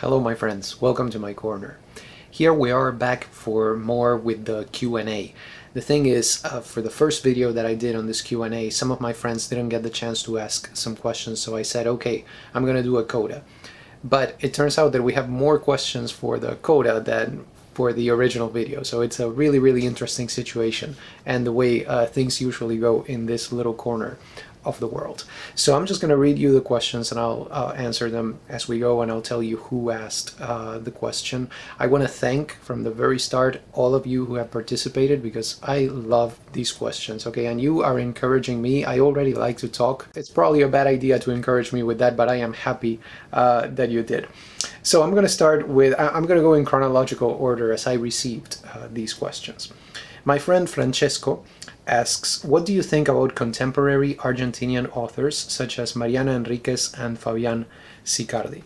Hello my friends, welcome to my corner. Here we are back for more with the Q&A. The thing is, for the first video that I did on this Q&A, some of my friends didn't get the chance to ask some questions, so I said, okay, I'm gonna do a Coda. But it turns out that we have more questions for the Coda than for the original video, so it's a really interesting situation and the way things usually go in this little corner of the world. So I'm just going to read you the questions and I'll answer them as we go, and I'll tell you who asked the question. I want to thank from the very start all of you who have participated, because I love these questions, okay, and you are encouraging me. I already like to talk. It's probably a bad idea to encourage me with that, but I am happy that you did. So I'm going to start with, I'm going to go in chronological order as I received these questions. My friend Francesco asks, what do you think about contemporary Argentinian authors such as Mariana Enriquez and Fabian Sicardi?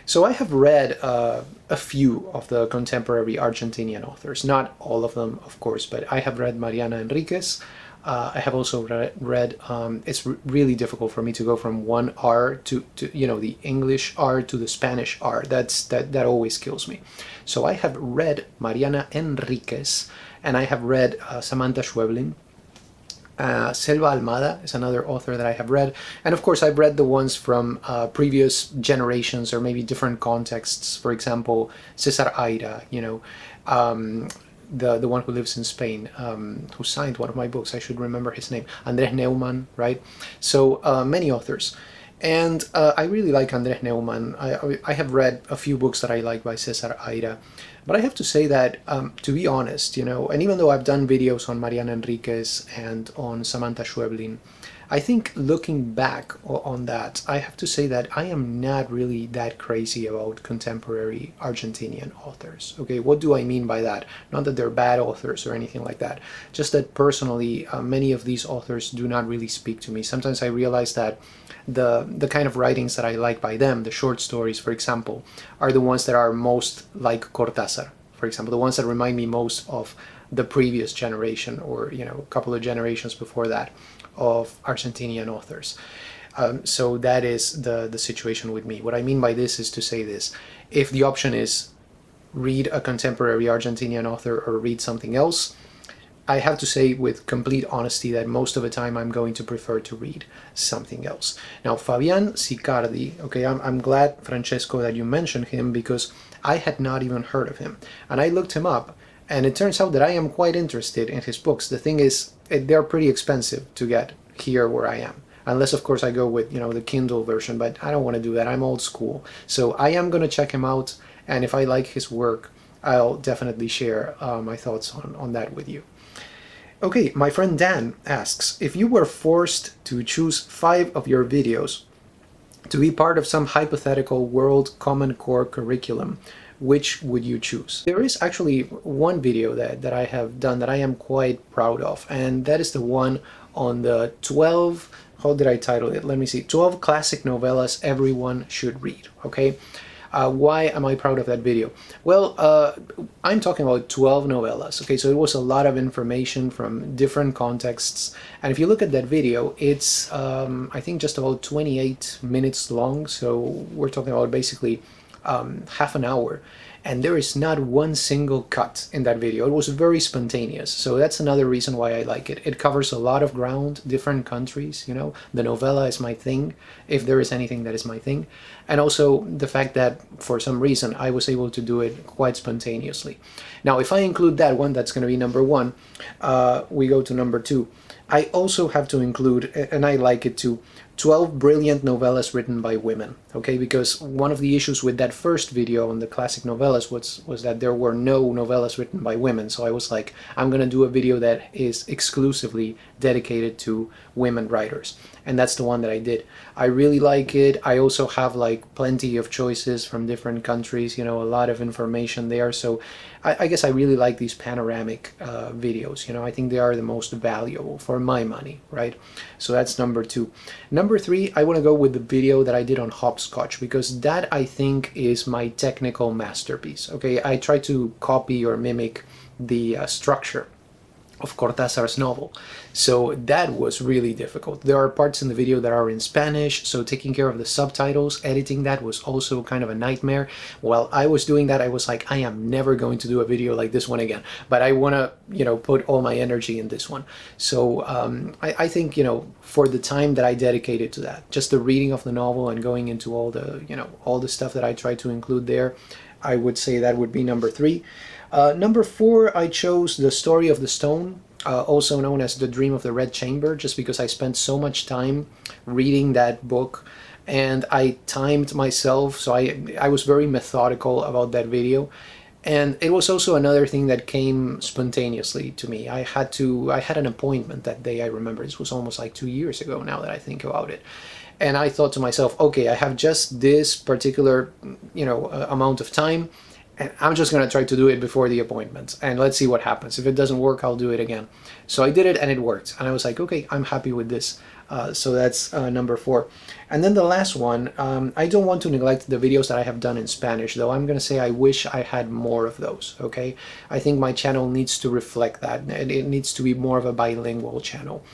So I have read a few of the contemporary Argentinian authors, not all of them, of course, but I have read Mariana Enriquez. I have also read it's really difficult for me to go from one R to the English R to the Spanish R. That always kills me. So I have read Mariana Enriquez, and I have read Samantha Schweblin. Selva Almada is another author that I have read, and of course I've read the ones from previous generations or maybe different contexts. For example, Cesar Aira, the one who lives in Spain, who signed one of my books. I should remember his name. Andrés Neumann, right? So many authors. And I really like Andrés Neumann. I have read a few books that I like by Cesar Aira. But I have to say that, to be honest, and even though I've done videos on Mariana Enriquez and on Samantha Schweblin, I think looking back on that, I have to say that I am not really that crazy about contemporary Argentinian authors. Okay, what do I mean by that? Not that they're bad authors or anything like that. Just that personally, many of these authors do not really speak to me. Sometimes I realize that the kind of writings that I like by them, the short stories, for example, are the ones that are most like Cortázar, for example, the ones that remind me most of the previous generation, or a couple of generations before that, of Argentinian authors. So that is the situation with me. What I mean by this is to say this: if the option is read a contemporary Argentinian author or read something else, I have to say with complete honesty that most of the time I'm going to prefer to read something else. Now, Fabian Sicardi, okay, I'm glad, Francesco, that you mentioned him, because I had not even heard of him. And I looked him up, and it turns out that I am quite interested in his books. The thing is, they're pretty expensive to get here where I am. Unless, of course, I go with, the Kindle version, but I don't want to do that. I'm old school. So I am going to check him out, and if I like his work, I'll definitely share my thoughts on that with you. Okay, my friend Dan asks, if you were forced to choose 5 of your videos to be part of some hypothetical World Common Core curriculum, which would you choose? There is actually one video that I have done that I am quite proud of, and that is the one on the 12, how did I title it? Let me see, 12 classic novellas everyone should read, okay? Why am I proud of that video? Well, I'm talking about 12 novellas, okay? So it was a lot of information from different contexts. And if you look at that video, it's, I think, just about 28 minutes long. So we're talking about basically half an hour. And there is not one single cut in that video. It was very spontaneous. So that's another reason why I like it. It covers a lot of ground, different countries, The novella is my thing, if there is anything that is my thing. And also the fact that, for some reason, I was able to do it quite spontaneously. Now, if I include that one, that's going to be number 1. We go to number 2. I also have to include, and I like it too, 12 brilliant novellas written by women, okay? Because one of the issues with that first video on the classic novellas was that there were no novellas written by women. So I was like, I'm gonna do a video that is exclusively dedicated to women writers. And that's the one that I did. I really like it. I also have like plenty of choices from different countries, a lot of information there. So I guess I really like these panoramic videos. I think they are the most valuable for my money, right? So that's number 2. Number 3, I want to go with the video that I did on Hopscotch, because that, I think, is my technical masterpiece, okay? I try to copy or mimic the structure of Cortázar's novel. So that was really difficult. There are parts in the video that are in Spanish, so taking care of the subtitles, editing that was also kind of a nightmare. While I was doing that, I was like, I am never going to do a video like this one again, but I want to, put all my energy in this one. So I think, for the time that I dedicated to that, just the reading of the novel and going into all the, all the stuff that I tried to include there, I would say that would be number 3. Number 4, I chose The Story of the Stone, also known as The Dream of the Red Chamber, just because I spent so much time reading that book and I timed myself, so I was very methodical about that video. And it was also another thing that came spontaneously to me. I had an appointment that day, I remember. This was almost like 2 years ago now that I think about it. And I thought to myself, okay, I have just this particular, amount of time, and I'm just going to try to do it before the appointment, and let's see what happens. If it doesn't work, I'll do it again. So I did it and it worked, and I was like, okay, I'm happy with this. So that's number 4. And then the last one, I don't want to neglect the videos that I have done in Spanish, though I'm going to say I wish I had more of those, okay? I think my channel needs to reflect that, and it needs to be more of a bilingual channel.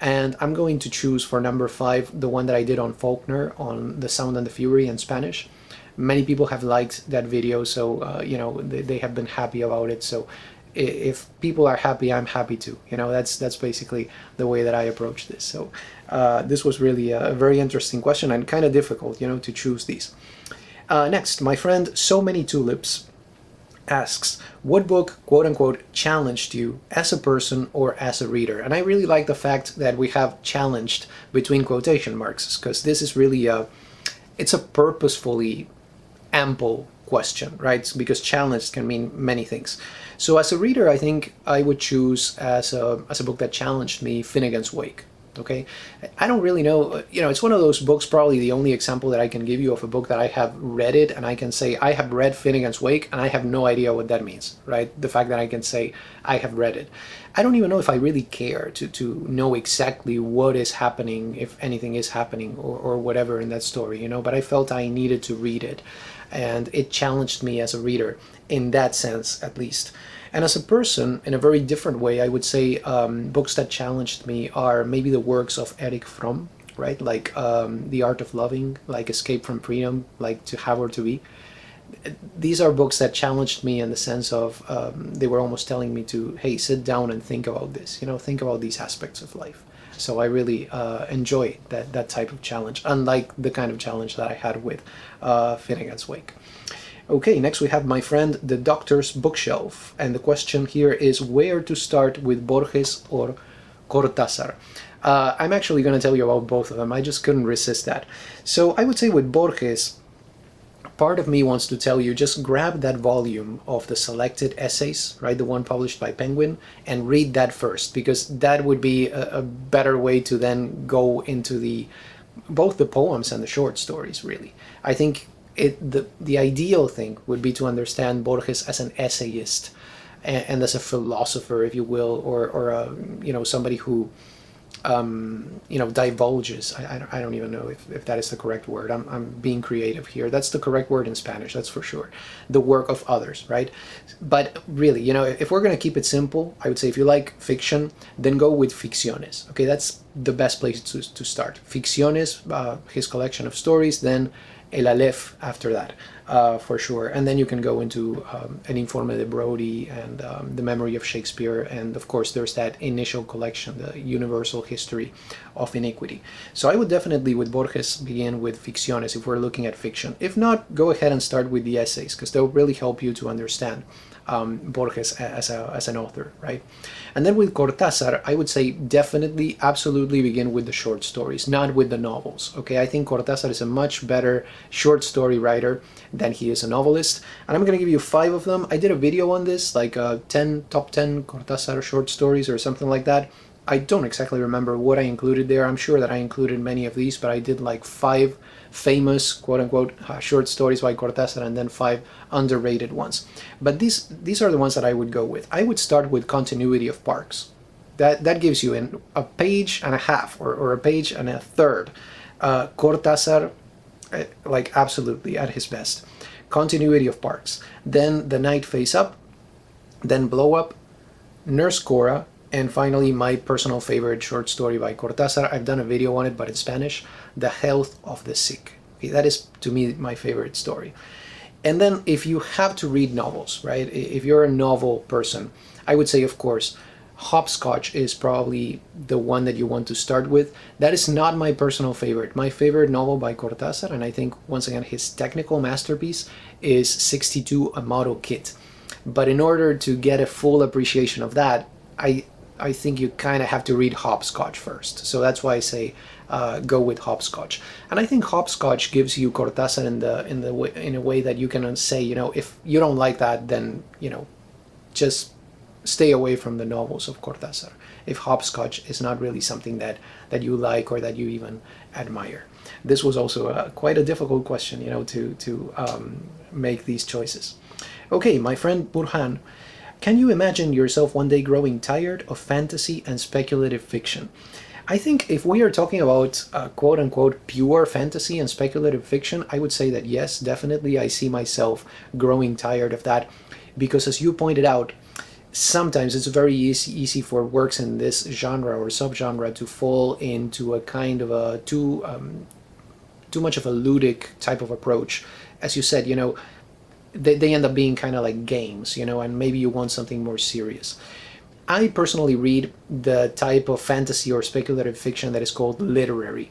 And I'm going to choose for number 5 the one that I did on Faulkner, on The Sound and the Fury in Spanish. Many people have liked that video, so they have been happy about it. So if people are happy, I'm happy too. That's basically the way that I approach this. So this was really a very interesting question and kind of difficult, to choose these. Next, my friend So Many Tulips asks, what book, quote unquote, challenged you as a person or as a reader? And I really like the fact that we have challenged between quotation marks, because this is really it's a purposefully ample question, right? Because challenged can mean many things. So as a reader, I think I would choose as a book that challenged me, Finnegan's Wake. Okay, I don't really know, it's one of those books, probably the only example that I can give you of a book that I have read it and I can say I have read Finnegan's Wake and I have no idea what that means, right? The fact that I can say I have read it. I don't even know if I really care to know exactly what is happening, if anything is happening or whatever in that story, but I felt I needed to read it, and it challenged me as a reader in that sense, at least. And as a person, in a very different way, I would say books that challenged me are maybe the works of Erich Fromm, right? Like The Art of Loving, like Escape from Freedom, like To Have or To Be. These are books that challenged me in the sense of they were almost telling me to, hey, sit down and think about this, think about these aspects of life. So I really enjoy that type of challenge, unlike the kind of challenge that I had with Finnegan's Wake. Okay, next we have my friend The Doctor's Bookshelf, and the question here is where to start with Borges or Cortázar. I'm actually going to tell you about both of them. I just couldn't resist that. So I would say with Borges, part of me wants to tell you, just grab that volume of the selected essays, right, the one published by Penguin, and read that first, because that would be a better way to then go into both the poems and the short stories, really. I think the ideal thing would be to understand Borges as an essayist and as a philosopher, if you will, or somebody who divulges. I don't even know if that is the correct word. I'm being creative here. That's the correct word in Spanish, that's for sure. The work of others, right? But really, if we're going to keep it simple, I would say if you like fiction, then go with Ficciones. Okay, that's the best place to start. Ficciones, his collection of stories, then El Aleph after that, for sure. And then you can go into An Informe de Brody and The Memory of Shakespeare. And of course, there's that initial collection, The Universal History of Iniquity. So I would definitely, with Borges, begin with Ficciones if we're looking at fiction. If not, go ahead and start with the essays, because they'll really help you to understand Borges as an author, right? And then with Cortázar, I would say definitely, absolutely begin with the short stories, not with the novels. Okay, I think Cortázar is a much better short story writer than he is a novelist, and I'm going to give you 5 of them. I did a video on this, like top 10 Cortázar short stories or something like that. I don't exactly remember what I included there. I'm sure that I included many of these, but I did like 5 famous, quote-unquote, short stories by Cortázar, and then 5 underrated ones. But these are the ones that I would go with. I would start with Continuity of Parks. That gives you in a page and a half, or a page and a third, Cortázar, like absolutely at his best. Continuity of Parks. Then The Night Face Up, then Blow Up, Nurse Cora, And finally, my personal favorite short story by Cortázar. I've done a video on it, but in Spanish, The Health of the Sick. Okay, that is, to me, my favorite story. And then if you have to read novels, right? If you're a novel person, I would say, of course, Hopscotch is probably the one that you want to start with. That is not my personal favorite. My favorite novel by Cortázar, and I think, once again, his technical masterpiece, is 62, A Model Kit. But in order to get a full appreciation of that, I think you kind of have to read Hopscotch first. So that's why I say go with Hopscotch. And I think Hopscotch gives you Cortázar in a way that you can say, if you don't like that, then just stay away from the novels of Cortázar. If Hopscotch is not really something that you like or that you even admire. This was also quite a difficult question, to make these choices. Okay, my friend Burhan. Can you imagine yourself one day growing tired of fantasy and speculative fiction? I think if we are talking about quote-unquote pure fantasy and speculative fiction, I would say that yes, definitely I see myself growing tired of that, because as you pointed out, sometimes it's very easy for works in this genre or subgenre to fall into a kind of a too much of a ludic type of approach. As you said, they end up being kind of like games, and maybe you want something more serious. I personally read the type of fantasy or speculative fiction that is called literary.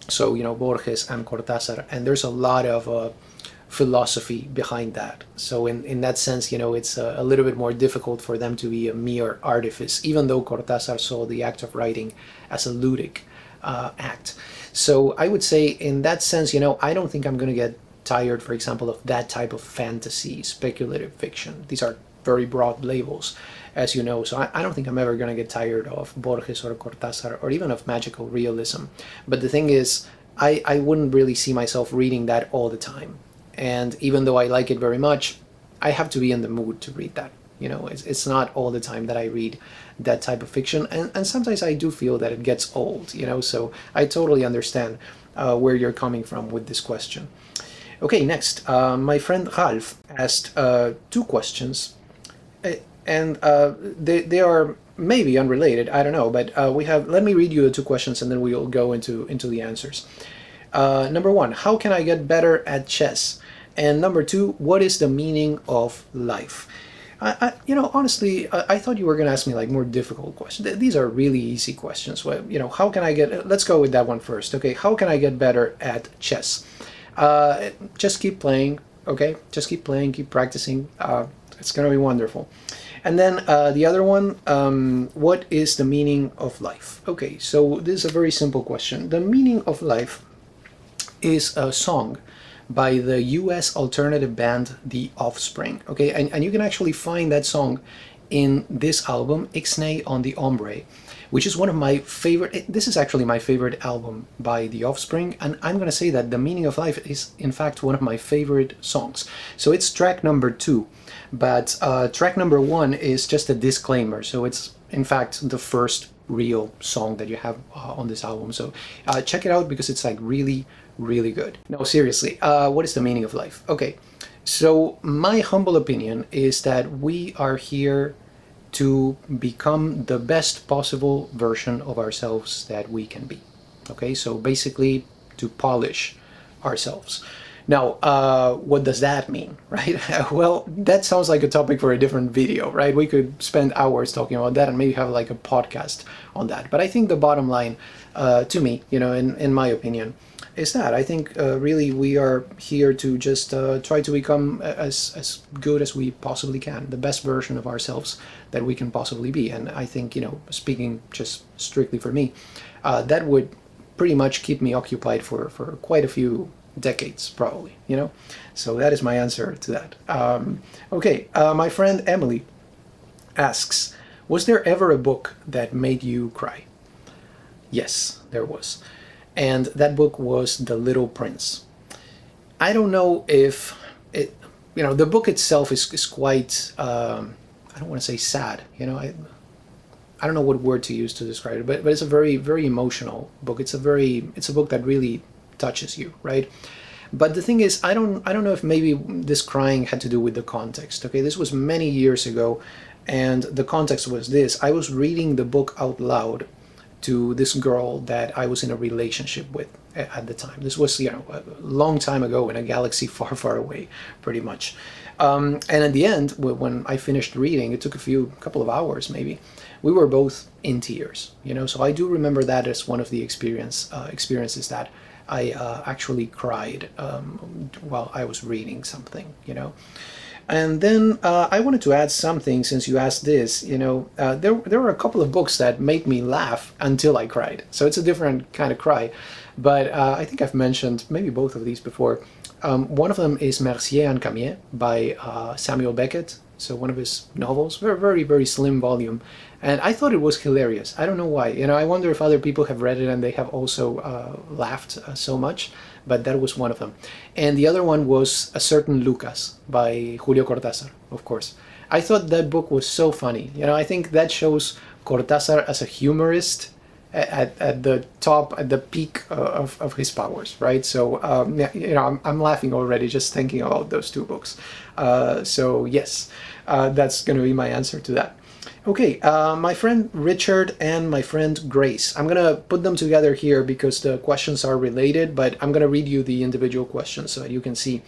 So, Borges and Cortázar, and there's a lot of philosophy behind that. So in that sense, it's a little bit more difficult for them to be a mere artifice, even though Cortázar saw the act of writing as a ludic act. So I would say in that sense, I don't think I'm going to get tired, for example, of that type of fantasy, speculative fiction. These are very broad labels, as you know, so I don't think I'm ever going to get tired of Borges or Cortázar or even of magical realism. But the thing is, I wouldn't really see myself reading that all the time. And even though I like it very much, I have to be in the mood to read that. It's not all the time that I read that type of fiction. And sometimes I do feel that it gets old, so I totally understand where you're coming from with this question. Okay, next, my friend Ralph asked two questions, and they are maybe unrelated. I don't know, but let me read you the two questions, and then we'll go into the answers. Number one, how can I get better at chess? And number two, what is the meaning of life? Honestly, I thought you were going to ask me like more difficult questions. These are really easy questions. Well, how can I let's go with that one first. Okay, how can I get better at chess? Just keep playing, okay? Just keep playing, keep practicing. It's going to be wonderful. And then the other one, what is the meaning of life? Okay, so this is a very simple question. The meaning of life is a song by the US alternative band The Offspring, okay? And you can actually find that song in this album, Ixnay on the Ombre, which is one of my favorite. This is actually my favorite album by The Offspring, and I'm going to say that The Meaning of Life is in fact one of my favorite songs. So it's track number 2, but track number 1 is just a disclaimer, so it's in fact the first real song that you have on this album. So check it out because it's like really good. No, seriously, what is the meaning of life? Okay, so my humble opinion is that we are here to become the best possible version of ourselves that we can be. Okay, so basically to polish ourselves. Now, what does that mean, right? Well, that sounds like a topic for a different video, right? We could spend hours talking about that and maybe have like a podcast on that. But I think the bottom line, to me, in my opinion, is that I think really we are here to just try to become as good as we possibly can, the best version of ourselves that we can possibly be. And I think, speaking just strictly for me, that would pretty much keep me occupied for quite a few decades, probably, So that is my answer to that. Okay, my friend Emily asks, was there ever a book that made you cry? Yes, there was. And that book was The Little Prince. I don't know if it, the book itself is quite, I don't want to say sad, I don't know what word to use to describe it, but it's a very, very emotional book. It's a book that really touches you, right? But the thing is, I don't know if maybe this crying had to do with the context. Okay, this was many years ago. And the context was this: I was reading the book out loud to this girl that I was in a relationship with at the time. This was, you know, a long time ago in a galaxy far, far away, pretty much. And at the end, when I finished reading, it took a couple of hours maybe. We were both in tears, you know. So I do remember that as one of the experiences that I actually cried while I was reading something, you know. And then I wanted to add something since you asked this. You know, there were a couple of books that made me laugh until I cried. So it's a different kind of cry. But I think I've mentioned maybe both of these before. One of them is Mercier and Camier by Samuel Beckett. So one of his novels, very, very, very slim volume. And I thought it was hilarious. I don't know why. You know, I wonder if other people have read it and they have also laughed so much. But that was one of them. And the other one was A Certain Lucas by Julio Cortázar, of course. I thought that book was so funny. You know, I think that shows Cortázar as a humorist at the top, at the peak of his powers, right? So, yeah, you know, I'm laughing already just thinking about those two books. So, yes, that's going to be my answer to that. Okay, my friend Richard and my friend Grace. I'm going to put them together here because the questions are related, but I'm going to read you the individual questions so you can see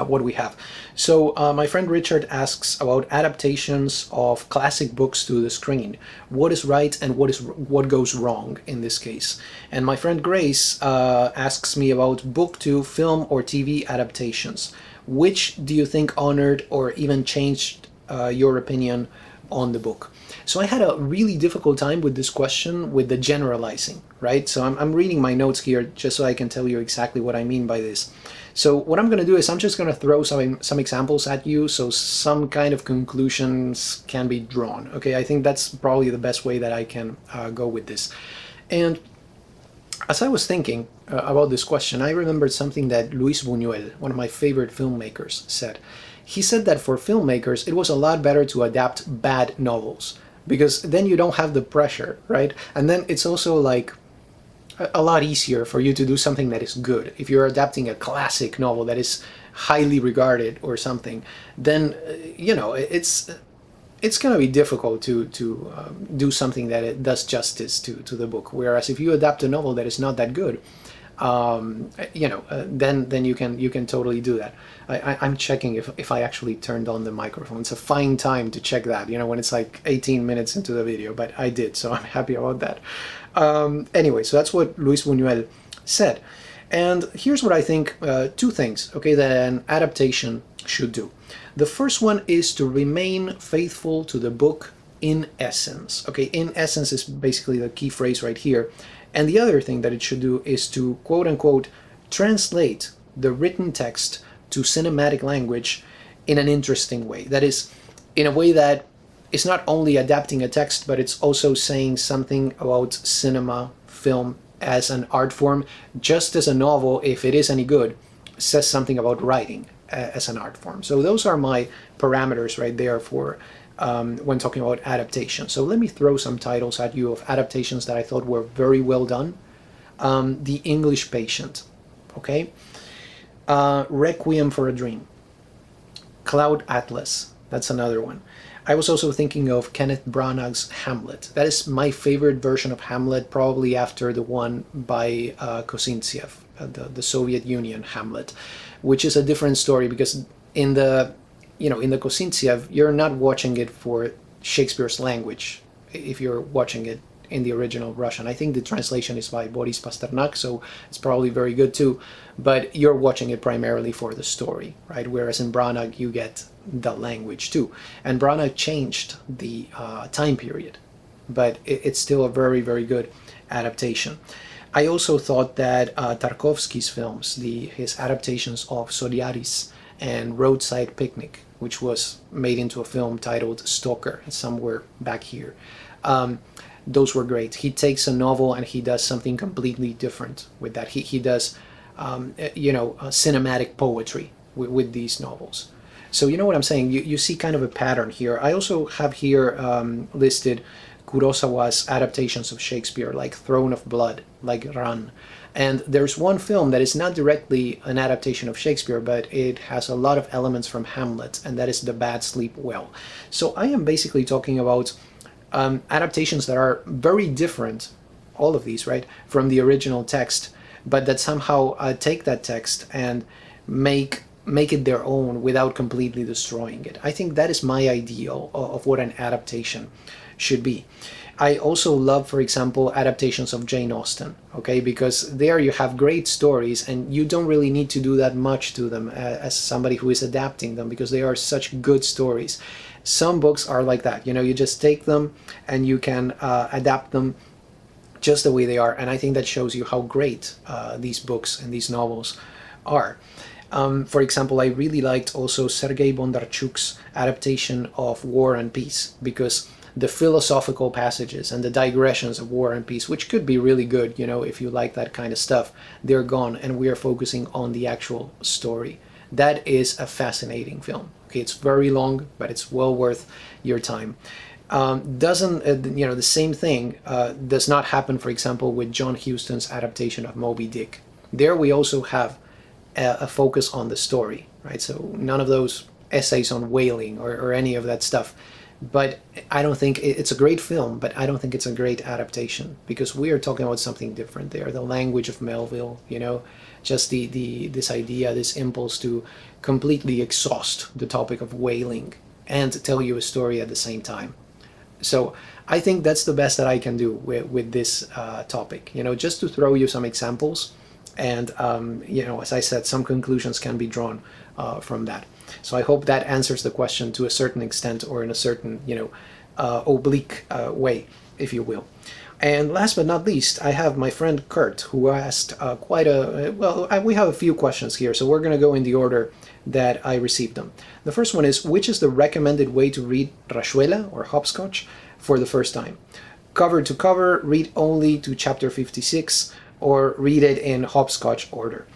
what we have. So my friend Richard asks about adaptations of classic books to the screen. What is right and what goes wrong in this case? And my friend Grace asks me about book to film or TV adaptations. Which do you think honored or even changed your opinion on the book? So I had a really difficult time with this question with the generalizing, right? So I'm reading my notes here just so I can tell you exactly what I mean by this. So what I'm going to do is I'm just going to throw some examples at you so some kind of conclusions can be drawn. Okay, I think that's probably the best way that I can go with this. And as I was thinking about this question, I remembered something that Luis Buñuel, one of my favorite filmmakers, said. He said that for filmmakers, it was a lot better to adapt bad novels because then you don't have the pressure, right? And then it's also like a lot easier for you to do something that is good. If you're adapting a classic novel that is highly regarded or something, then you know it's going to be difficult to do something that it does justice to the book. Whereas if you adapt a novel that is not that good, you know, then you can totally do that. I'm checking if I actually turned on the microphone. It's a fine time to check that, you know, when it's like 18 minutes into the video, but I did, so I'm happy about that. Anyway, so that's what Luis Buñuel said. And here's what I think, two things, okay, that an adaptation should do. The first one is to remain faithful to the book in essence. Okay, in essence is basically the key phrase right here. And the other thing that it should do is to, quote unquote, translate the written text to cinematic language in an interesting way. That is, in a way that is not only adapting a text, but it's also saying something about cinema, film as an art form, just as a novel, if it is any good, says something about writing as an art form. So those are my parameters right there for when talking about adaptation. So let me throw some titles at you of adaptations that I thought were very well done. The English Patient, okay? Requiem for a Dream. Cloud Atlas, that's another one. I was also thinking of Kenneth Branagh's Hamlet. That is my favorite version of Hamlet, probably after the one by Kozintsev, the Soviet Union Hamlet, which is a different story because in the Kozintsev, you're not watching it for Shakespeare's language if you're watching it in the original Russian. I think the translation is by Boris Pasternak, so it's probably very good too, but you're watching it primarily for the story, right? Whereas in Branagh, you get the language too. And Branagh changed the time period, but it's still a very, very good adaptation. I also thought that Tarkovsky's films, his adaptations of Soriaris and Roadside Picnic, which was made into a film titled Stalker, somewhere back here, those were great. He takes a novel and he does something completely different with that. He does, cinematic poetry with these novels. So you know what I'm saying? You see kind of a pattern here. I also have here listed Kurosawa's adaptations of Shakespeare, like Throne of Blood, like Ran. And there's one film that is not directly an adaptation of Shakespeare, but it has a lot of elements from Hamlet, and that is The Bad Sleep Well. So I am basically talking about adaptations that are very different, all of these, right, from the original text, but that somehow take that text and make it their own without completely destroying it. I think that is my ideal of what an adaptation should be. I also love, for example, adaptations of Jane Austen, okay, because there you have great stories and you don't really need to do that much to them as somebody who is adapting them, because they are such good stories. Some books are like that, you know, you just take them and you can adapt them just the way they are, and I think that shows you how great these books and these novels are. For example, I really liked also Sergei Bondarchuk's adaptation of War and Peace, because the philosophical passages and the digressions of War and Peace, which could be really good, you know, if you like that kind of stuff, they're gone, and we are focusing on the actual story. That is a fascinating film. Okay, it's very long, but it's well worth your time. Doesn't you know, the same thing does not happen, for example, with John Huston's adaptation of Moby Dick. There we also have a focus on the story, right? So none of those essays on whaling or any of that stuff. But I don't think it's a great film, but I don't think it's a great adaptation, because we are talking about something different there. The language of Melville, you know, just this idea, this impulse to completely exhaust the topic of whaling and tell you a story at the same time. So I think that's the best that I can do with this topic, you know, just to throw you some examples. And, you know, as I said, some conclusions can be drawn from that. So I hope that answers the question to a certain extent, or in a certain, you know, oblique way, if you will. And last but not least, I have my friend Kurt, who asked quite a, well, we have a few questions here, so we're going to go in the order that I received them. The first one is, which is the recommended way to read Rayuela or Hopscotch for the first time? Cover to cover, read only to chapter 56, or read it in Hopscotch order?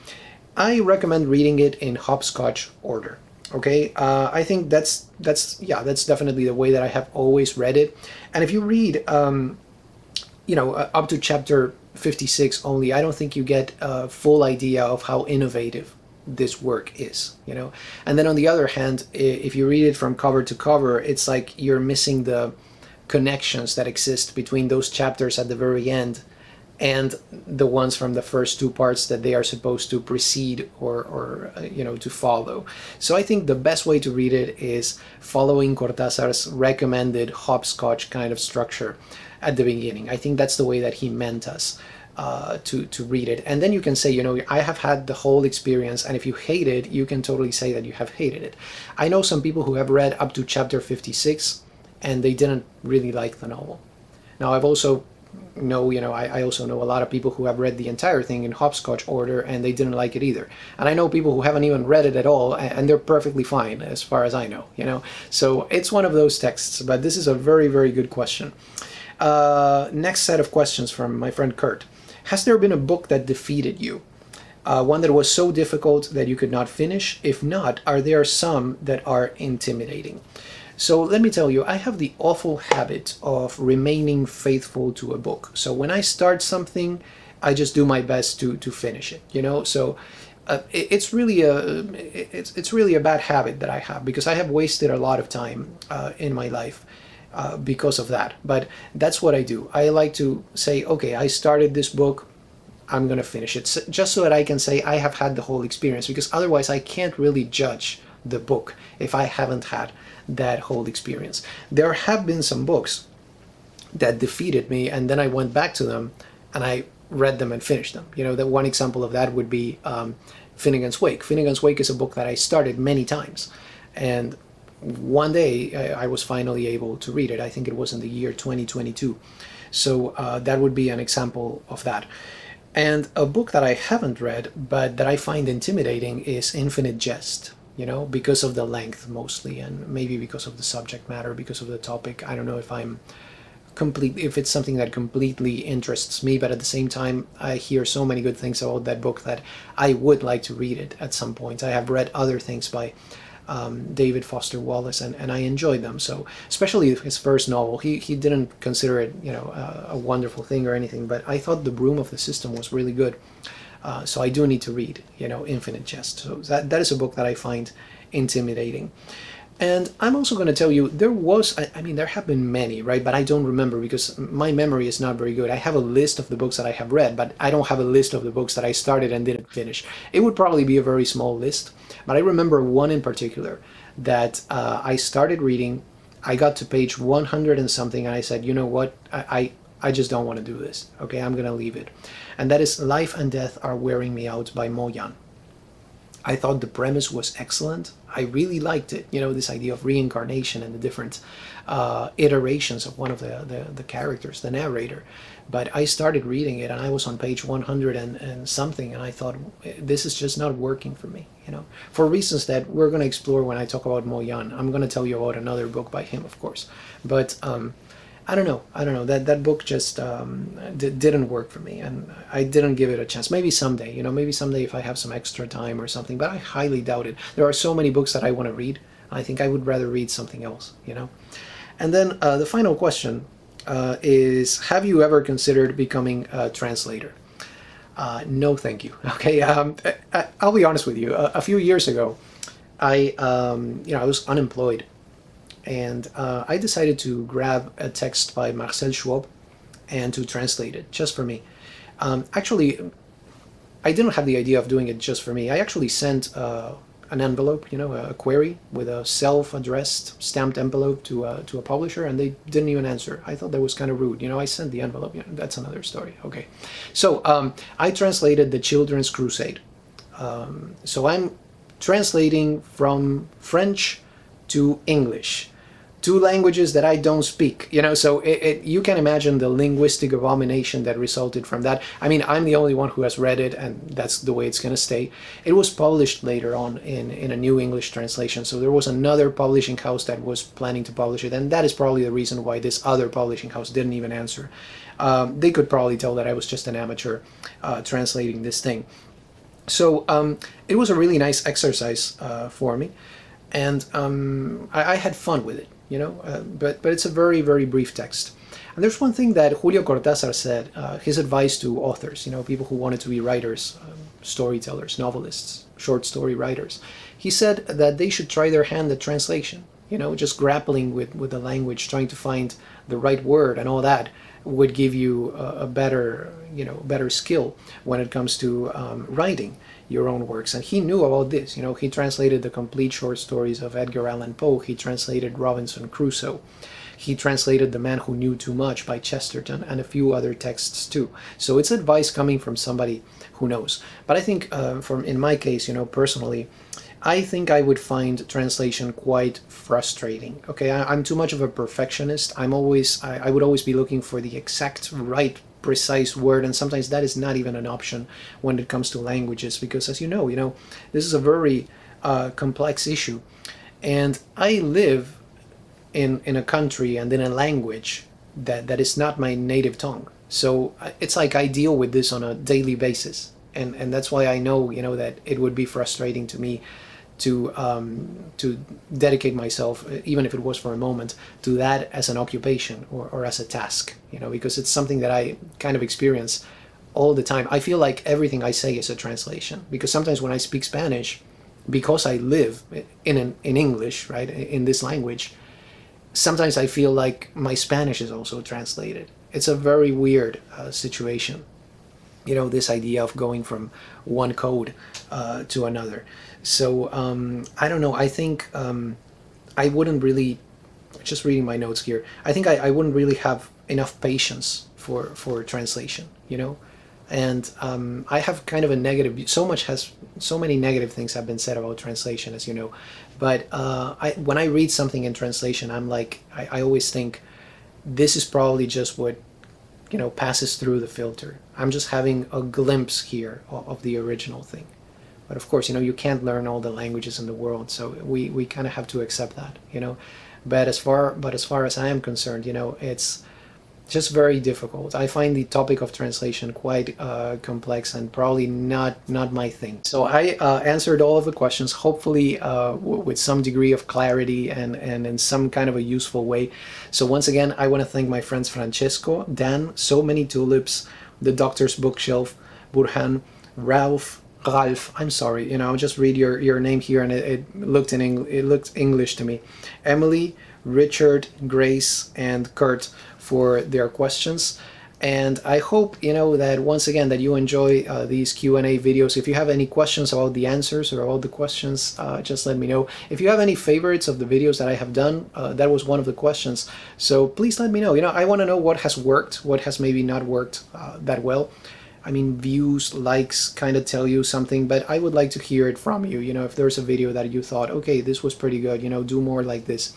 I recommend reading it in Hopscotch order. Okay, I think that's definitely the way that I have always read it. And if you read, you know, up to chapter 56 only, I don't think you get a full idea of how innovative this work is, you know. And then on the other hand, if you read it from cover to cover, it's like you're missing the connections that exist between those chapters at the very end and the ones from the first two parts that they are supposed to precede or you know, to follow. So I think the best way to read it is following Cortázar's recommended Hopscotch kind of structure at the beginning. I think that's the way that he meant us to read it. And then you can say, you know, I have had the whole experience, and if you hate it, you can totally say that you have hated it. I know some people who have read up to chapter 56 and they didn't really like the novel. Now I've also I also know a lot of people who have read the entire thing in Hopscotch order and they didn't like it either. And I know people who haven't even read it at all and they're perfectly fine as far as I know, you know. So it's one of those texts, but this is a very, very good question. Next set of questions from my friend Kurt. Has there been a book that defeated you? One that was so difficult that you could not finish? If not, are there some that are intimidating? So let me tell you, I have the awful habit of remaining faithful to a book. So when I start something, I just do my best to finish it, you know. So it's really a bad habit that I have, because I have wasted a lot of time in my life because of that. But that's what I do. I like to say, okay, I started this book, I'm gonna finish it, just so that I can say I have had the whole experience, because otherwise I can't really judge the book if I haven't had that whole experience. There have been some books that defeated me, and then I went back to them and I read them and finished them. You know, that one example of that would be Finnegan's Wake. Finnegan's Wake is a book that I started many times, and one day I was finally able to read it. I think it was in the year 2022. So that would be an example of that. And a book that I haven't read but that I find intimidating is Infinite Jest, you know, because of the length mostly, and maybe because of the subject matter, because of the topic. I don't know if if it's something that completely interests me, but at the same time I hear so many good things about that book that I would like to read it at some point. I have read other things by David Foster Wallace, and I enjoyed them. So especially his first novel, he didn't consider it, a wonderful thing or anything, but I thought The Broom of the System was really good. So I do need to read, Infinite Jest. So that is a book that I find intimidating. And I'm also going to tell you, there was, I mean, there have been many, right? But I don't remember because my memory is not very good. I have a list of the books that I have read, but I don't have a list of the books that I started and didn't finish. It would probably be a very small list, but I remember one in particular that I started reading. I got to page 100 and something, and I said, you know what? I just don't want to do this. Okay, I'm going to leave it. And that is Life and Death Are Wearing Me Out by Mo Yan. I thought the premise was excellent. I really liked it. This idea of reincarnation and the different iterations of one of the characters, the narrator. But I started reading it and I was on page 100 and something, and I thought, this is just not working for me, for reasons that we're going to explore when I talk about Mo Yan. I'm going to tell you about another book by him, of course. But I don't know. That book just didn't work for me, and I didn't give it a chance. Maybe someday, maybe someday if I have some extra time or something. But I highly doubt it. There are so many books that I want to read. I think I would rather read something else, And then the final question is: have you ever considered becoming a translator? No, thank you. Okay, I'll be honest with you. A few years ago, I was unemployed. And I decided to grab a text by Marcel Schwab and to translate it just for me. Actually, I didn't have the idea of doing it just for me. I actually sent an envelope, a query with a self-addressed stamped envelope to a publisher, and they didn't even answer. I thought that was kind of rude. I sent the envelope. That's another story. Okay, so I translated The Children's Crusade. So I'm translating from French to English, two languages that I don't speak, so you can imagine the linguistic abomination that resulted from that. I mean, I'm the only one who has read it, and that's the way it's going to stay. It was published later on in a new English translation, so there was another publishing house that was planning to publish it, and that is probably the reason why this other publishing house didn't even answer. They could probably tell that I was just an amateur translating this thing. So it was a really nice exercise for me, and I had fun with it. But it's a very, very brief text. And there's one thing that Julio Cortázar said, his advice to authors, people who wanted to be writers, storytellers, novelists, short story writers. He said that they should try their hand at translation, just grappling with the language, trying to find the right word and all that would give you a better, better skill when it comes to writing your own works. And he knew about this. He translated the complete short stories of Edgar Allan Poe. He translated Robinson Crusoe. He translated The Man Who Knew Too Much by Chesterton and a few other texts too. So it's advice coming from somebody who knows. But I think in my case, personally, I think I would find translation quite frustrating. Okay, I'm too much of a perfectionist. I would always be looking for the exact right precise word, and sometimes that is not even an option when it comes to languages, because as you know, this is a very complex issue, and I live in a country and in a language that is not my native tongue. So it's like I deal with this on a daily basis, and that's why I know that it would be frustrating to me to dedicate myself, even if it was for a moment, to that as an occupation or as a task, because it's something that I kind of experience all the time. I feel like everything I say is a translation, because sometimes when I speak Spanish, because I live in English, right, in this language, sometimes I feel like my Spanish is also translated. It's a very weird situation. This idea of going from one code to another. So I don't know. I think I wouldn't really, just reading my notes here, I think I wouldn't really have enough patience for translation, and I have kind of a negative, so many negative things have been said about translation, as you know, but when I read something in translation, I'm like, I always think this is probably just what passes through the filter. I'm just having a glimpse here of the original thing. But of course, you can't learn all the languages in the world, so we kind of have to accept that, But as far as I am concerned, just very difficult. I find the topic of translation quite complex and probably not my thing. So I answered all of the questions, hopefully with some degree of clarity and in some kind of a useful way. So once again, I want to thank my friends Francesco, Dan, So Many Tulips, The Doctor's Bookshelf, Burhan, Ralph, I'm sorry, I'll just read your name here, and it looked English to me. Emily, Richard, Grace, and Kurt for their questions. And I hope that once again that you enjoy these Q&A videos. If you have any questions about the answers or all the questions, just let me know. If you have any favorites of the videos that I have done, that was one of the questions. So please let me know. I want to know what has worked, what has maybe not worked that well. I mean, views, likes kind of tell you something, but I would like to hear it from you. If there's a video that you thought, okay, this was pretty good, do more like this.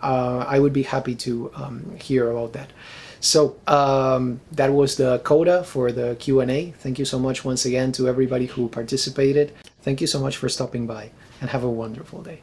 I would be happy to hear about that. So that was the Coda for the Q&A. Thank you so much once again to everybody who participated. Thank you so much for stopping by, and have a wonderful day.